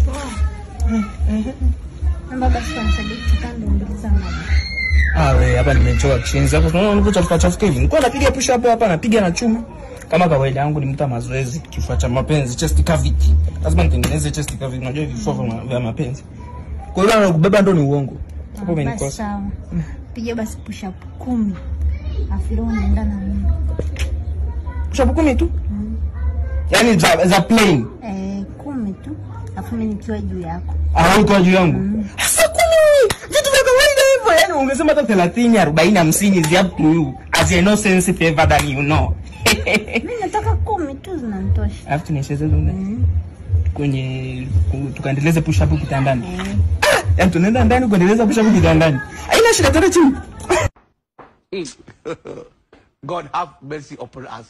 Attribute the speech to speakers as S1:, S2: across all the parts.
S1: Poa.
S2: Namba basi kwa mshabiki kando mbili sana.
S1: Wewe hapa nimechoka kishenzi hapo. Unaona nilipochafuka chafuka hivi. Nilikuwa napiga push up hapa napiga na chuma. Kama kawaida yangu ni mtu mazoezi, kifua cha mapenzi, chest cavity. Lazima nitengeneze chest cavity, unajua vifua vya mapenzi. Kwa hiyo anakubeba ndo ni uongo. Hapo umenikosa.
S2: Sawa. Piga basi push up 10. Afu leo naenda na mimi.
S1: Push up 10 tu? Yaani za plain.
S2: 10 tu. Afu mimi nikiwa juu yako.
S1: Uko juu yangu. Sasa 10. Vitu vya kawaida hivyo. Yaani ungesema hata 30, 40, 50 is up to you. As you know sense favor than you know.
S2: Mimi nataka 10 tu zinanitosha.
S1: Alafu tunacheza ndani. Kwenye tukaendeleze push up kitandani. Yaani tunaenda ndani kuendeleza push up kitandani. Haina shida tena chini.
S3: God have mercy upon us.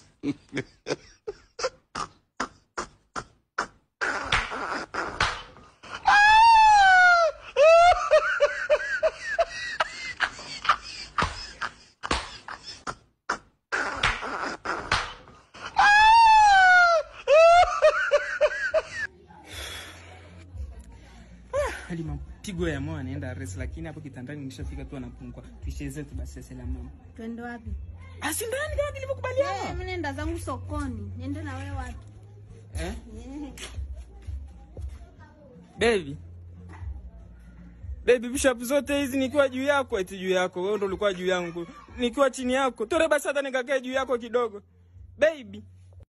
S1: Hali mapigo ya moyo anaenda race, lakini hapo kitandani nishafika tu anapungua. Tucheze tu basi sasa la mama.
S2: Twende wapi?
S1: Si ndani kama nilivyokubaliana.
S2: Mimi nenda zangu sokoni. Niende na wewe wapi?
S1: Baby bishop zote hizi nikiwa juu yako, eti juu yako. Wewe ndo ulikuwa juu yangu. Nikiwa chini yako. Tore basi hata nikakae juu yako kidogo. Baby.